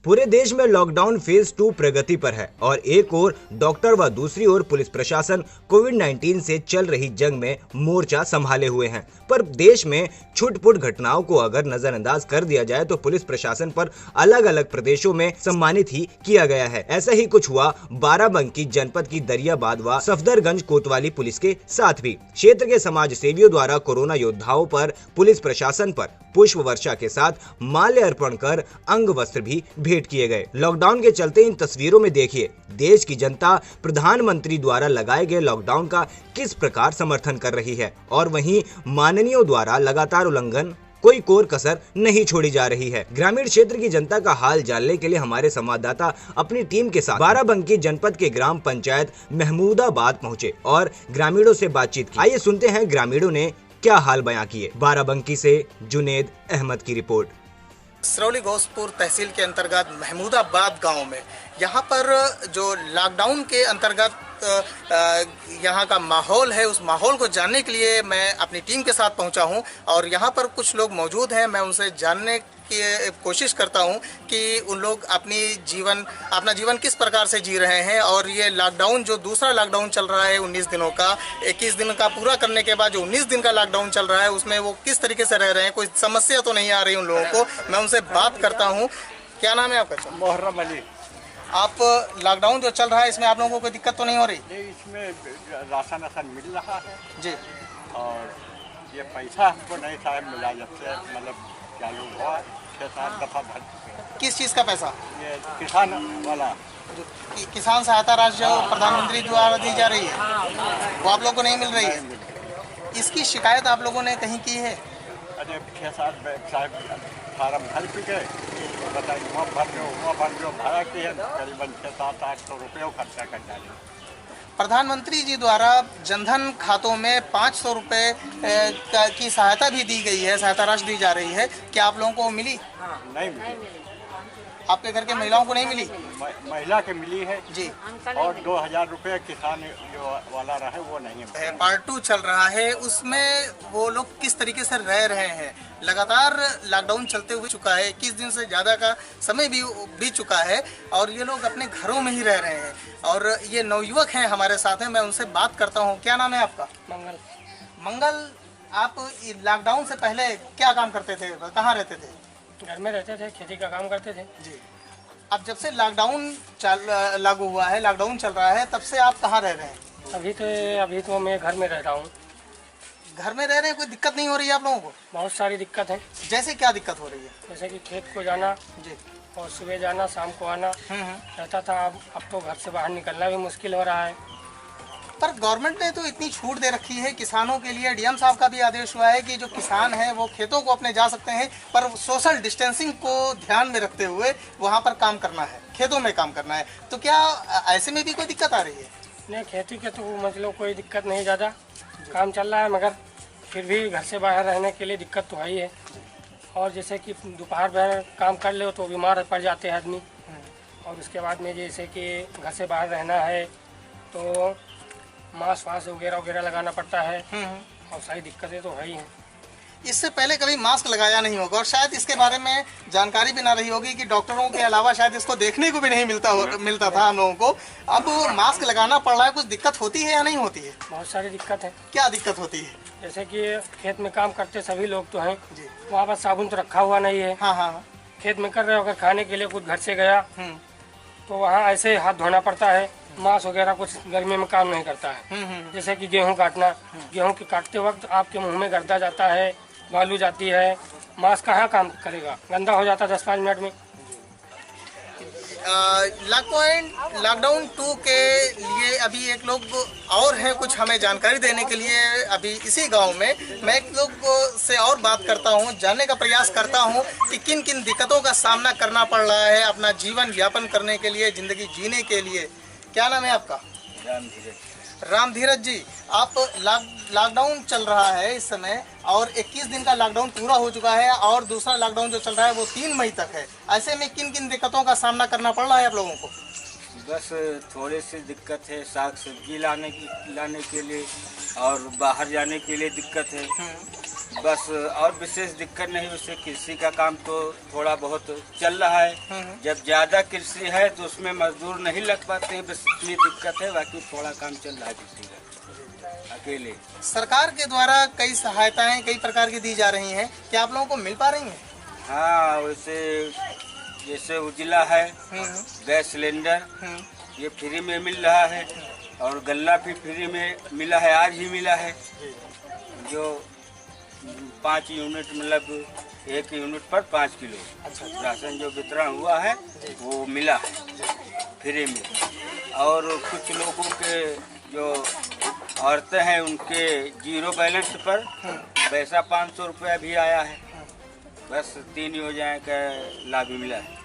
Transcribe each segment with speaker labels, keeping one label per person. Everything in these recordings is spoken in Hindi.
Speaker 1: पूरे देश में लॉकडाउन फेज 2 प्रगति पर है और एक ओर डॉक्टर व दूसरी ओर पुलिस प्रशासन कोविड-19 से चल रही जंग में मोर्चा संभाले हुए हैं। पर देश में छुटपुट घटनाओं को अगर नजरअंदाज कर दिया जाए तो पुलिस प्रशासन पर अलग अलग प्रदेशों में सम्मानित ही किया गया है। ऐसा ही कुछ हुआ बाराबंकी जनपद की दरियाबाद व सफदरगंज कोतवाली पुलिस के साथ भी। क्षेत्र के समाज सेवियों द्वारा कोरोना योद्धाओं पर पुलिस प्रशासन पर पुष्प वर्षा के साथ माल्य अर्पण कर अंग वस्त्र भी भेंट किए गए। लॉकडाउन के चलते इन तस्वीरों में देखिए देश की जनता प्रधानमंत्री द्वारा लगाए गए लॉकडाउन का किस प्रकार समर्थन कर रही है और वहीं माननीयों द्वारा लगातार उल्लंघन कोई कोर कसर नहीं छोड़ी जा रही है। ग्रामीण क्षेत्र की जनता का हाल जानने के लिए हमारे संवाददाता अपनी टीम के साथ बाराबंकी जनपद के ग्राम पंचायत महमूदाबाद पहुंचे और ग्रामीणों से बातचीत की। आइए सुनते हैं ग्रामीणों ने क्या हाल बयां किए। बाराबंकी से जुनेद अहमद की रिपोर्ट।
Speaker 2: सिरौली घोषपुर तहसील के अंतर्गत महमूदाबाद गांव में यहाँ पर जो लॉकडाउन के अंतर्गत यहाँ का माहौल है, उस माहौल को जानने के लिए मैं अपनी टीम के साथ पहुँचा हूँ और यहाँ पर कुछ लोग मौजूद हैं। मैं उनसे जानने की कोशिश करता हूँ कि उन लोग अपना जीवन किस प्रकार से जी रहे हैं और ये लॉकडाउन जो दूसरा लॉकडाउन चल रहा है 19 दिनों का, 21 दिन का पूरा करने के बाद जो 19 दिन का लॉकडाउन चल रहा है उसमें वो किस तरीके से रह रहे हैं, कोई समस्या तो नहीं आ रही उन लोगों को। मैं उनसे बात करता हूँ। क्या नाम है आपका?
Speaker 3: मोहर्रम अली।
Speaker 2: आप लॉकडाउन जो चल रहा है इसमें आप लोगों को कोई दिक्कत तो नहीं हो रही?
Speaker 3: नहीं, इसमें राशन मिल रहा है
Speaker 2: जी,
Speaker 3: और ये पैसा हमको नहीं साहब मिला जब से मतलब चालू हुआ 6-7 दफ़ा भर चुके हैं।
Speaker 2: किस चीज़ का पैसा?
Speaker 3: ये किसान वाला
Speaker 2: जो किसान सहायता राशि जो प्रधानमंत्री द्वारा दी जा रही है वो आप लोगों को नहीं मिल रही है। इसकी शिकायत आप लोगों ने कहीं की है?
Speaker 3: अरे 6-7 साहब फार्म भर चुके, बताइए वहाँ भर जो भाड़ा की है करीबन 700-800 रुपये खर्चा कर डाले।
Speaker 2: प्रधानमंत्री जी द्वारा जनधन खातों में 500 रुपये की सहायता भी दी गई है, सहायता राशि दी जा रही है। क्या आप लोगों को मिली?
Speaker 3: नहीं मिली।
Speaker 2: आपके घर के महिलाओं को नहीं मिली?
Speaker 3: महिला के मिली है
Speaker 2: जी,
Speaker 3: और 2000 रुपये किसान जो वाला रहे वो नहीं है।
Speaker 2: पार्ट 2 चल रहा है, उसमें वो लोग किस तरीके से रह रहे हैं। लगातार लॉकडाउन चलते हुए चुका है, 21 दिन से ज़्यादा का समय भी बीत चुका है और ये लोग अपने घरों में ही रह रहे हैं। और ये नवयुवक हैं हमारे साथ हैं, मैं उनसे बात करता हूँ। क्या नाम है आपका? मंगल, आप लॉकडाउन से पहले क्या काम करते थे, कहाँ रहते थे?
Speaker 4: घर में रहते थे, खेती का काम करते थे।
Speaker 2: जी, अब जब से लॉकडाउन लागू हुआ है, लॉकडाउन चल रहा है, तब से आप कहाँ रह रहे हैं?
Speaker 4: अभी तो मैं घर में रहता हूँ।
Speaker 2: घर में रह रहे हैं, कोई दिक्कत नहीं हो रही है आप लोगों को?
Speaker 4: बहुत सारी दिक्कत है।
Speaker 2: जैसे क्या दिक्कत हो रही है?
Speaker 4: जैसे कि खेत को जाना
Speaker 2: जी,
Speaker 4: और सुबह जाना शाम को आना रहता था। अब तो घर से बाहर निकलना भी मुश्किल हो रहा है।
Speaker 2: पर गवर्नमेंट ने तो इतनी छूट दे रखी है किसानों के लिए। डीएम साहब का भी आदेश हुआ है कि जो किसान हैं वो खेतों को अपने जा सकते हैं, पर सोशल डिस्टेंसिंग को ध्यान में रखते हुए वहाँ पर काम करना है, खेतों में काम करना है। तो क्या ऐसे में भी कोई दिक्कत आ रही है?
Speaker 4: नहीं, खेती के तो मतलब कोई दिक्कत नहीं, ज़्यादा काम चल रहा है, मगर फिर भी घर से बाहर रहने के लिए दिक्कत तो है ही है। और जैसे कि दोपहर में काम कर ले तो बीमार पड़ जाते हैं आदमी, और उसके बाद में जैसे कि घर से बाहर रहना है तो मास्क वगैरह लगाना पड़ता है और सारी दिक्कतें तो है ही हैं।
Speaker 2: इससे पहले कभी मास्क लगाया नहीं होगा और शायद इसके बारे में जानकारी भी ना रही होगी कि डॉक्टरों के अलावा शायद इसको देखने को भी नहीं मिलता था हम लोगों को। अब मास्क लगाना पड़ रहा है, कुछ दिक्कत होती है या नहीं होती है?
Speaker 4: बहुत सारी दिक्कत है।
Speaker 2: क्या दिक्कत होती है?
Speaker 4: जैसे कि खेत में काम करते सभी लोग तो हैं
Speaker 2: जी,
Speaker 4: वहाँ पर साबुन तो रखा हुआ नहीं है।
Speaker 2: हाँ,
Speaker 4: खेत में कर रहे हो, अगर खाने के लिए कुछ घर से गया तो वहाँ ऐसे हाथ धोना पड़ता है। मांस वगैरह कुछ गर्मी में काम नहीं करता है। जैसे कि गेहूं काटना, गेहूं के काटते वक्त आपके मुंह में गर्दा जाता है, बालू जाती है, मांस कहाँ काम करेगा, गंदा हो जाता है 10-5 मिनट में।
Speaker 2: लॉकडाउन 2 के लिए अभी एक लोग और हैं कुछ हमें जानकारी देने के लिए। अभी इसी गांव में मैं एक लोग से और बात करता हूं, जानने का प्रयास करता हूं कि किन किन दिक्कतों का सामना करना पड़ रहा है अपना जीवन यापन करने के लिए, ज़िंदगी जीने के लिए। क्या नाम है आपका? राम धीरज जी, आप लॉकडाउन चल रहा है इस समय और 21 दिन का लॉकडाउन पूरा हो चुका है और दूसरा लॉकडाउन जो चल रहा है वो 3 मई तक है। ऐसे में किन किन दिक्कतों का सामना करना पड़ रहा है आप लोगों को?
Speaker 5: बस थोड़ी सी दिक्कत है, साग सब्जी लाने के लिए और बाहर जाने के लिए दिक्कत है। बस और विशेष दिक्कत नहीं। उससे कृषि का काम तो थोड़ा बहुत चल रहा है। जब ज्यादा कृषि है तो उसमें मजदूर नहीं लग पाते हैं, बस इतनी दिक्कत है। बाकी थोड़ा काम चल रहा है कृषि का अकेले।
Speaker 2: सरकार के द्वारा कई सहायताएं कई प्रकार की दी जा रही हैं, क्या आप लोगों को मिल पा रही हैं?
Speaker 5: हाँ, वैसे जैसे उजला है, गैस सिलेंडर ये फ्री में मिल रहा है और गल्ला भी फ्री में मिला है, आज ही मिला है। जो 5 यूनिट मतलब 1 यूनिट पर 5 किलो राशन जो वितरण हुआ है वो मिला है फ्री में। और कुछ लोगों के जो औरतें हैं उनके जीरो बैलेंस पर पैसा 500 रुपया भी आया है। बस 3 योजनाएं का लाभ मिला है।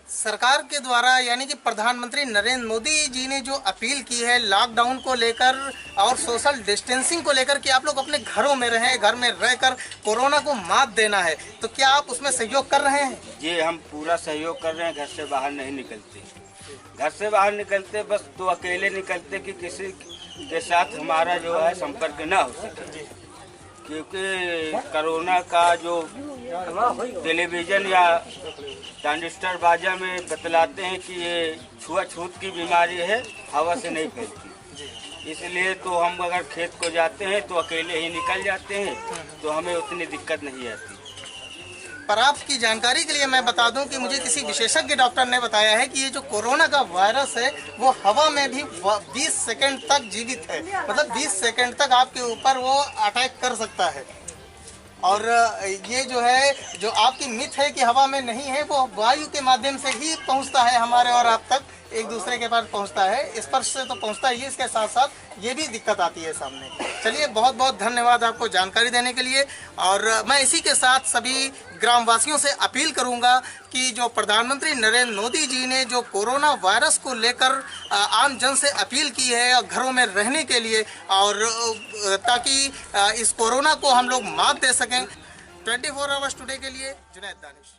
Speaker 2: सरकार के द्वारा यानी कि प्रधानमंत्री नरेंद्र मोदी जी ने जो अपील की है लॉकडाउन को लेकर और सोशल डिस्टेंसिंग को लेकर कि आप लोग अपने घरों में रहें, घर में रहकर कोरोना को मात देना है, तो क्या आप उसमें सहयोग कर रहे हैं?
Speaker 5: जी, हम पूरा सहयोग कर रहे हैं। घर से बाहर नहीं निकलते। घर से बाहर निकलते बस तो अकेले निकलते कि किसी के साथ हमारा जो है संपर्क ना हो सके, क्योंकि कोरोना का जो टेलीविजन या ट्रांजिस्टर बाजा में बतलाते हैं कि ये छुआछूत की बीमारी है, हवा से नहीं फैलती। इसलिए तो हम अगर खेत को जाते हैं तो अकेले ही निकल जाते हैं, तो हमें उतनी दिक्कत नहीं आती।
Speaker 2: पर आपकी जानकारी के लिए मैं बता दूं कि मुझे किसी विशेषज्ञ डॉक्टर ने बताया है कि ये जो कोरोना का वायरस है वो हवा में भी 20 सेकंड तक जीवित है, मतलब 20 सेकंड तक आपके ऊपर वो अटैक कर सकता है। और ये जो है जो आपकी मिथ है कि हवा में नहीं है, वो वायु के माध्यम से ही पहुंचता है हमारे और आप तक, एक दूसरे के पास पहुंचता है। स्पर्श से तो पहुंचता ही है, इसके साथ साथ ये भी दिक्कत आती है सामने। चलिए, बहुत बहुत धन्यवाद आपको जानकारी देने के लिए। और मैं इसी के साथ सभी ग्रामवासियों से अपील करूंगा कि जो प्रधानमंत्री नरेंद्र मोदी जी ने जो कोरोना वायरस को लेकर आम जन से अपील की है घरों में रहने के लिए, और ताकि इस कोरोना को हम लोग मात दे सकें। 24 आवर्स टुडे के लिए जुनैद दानिश।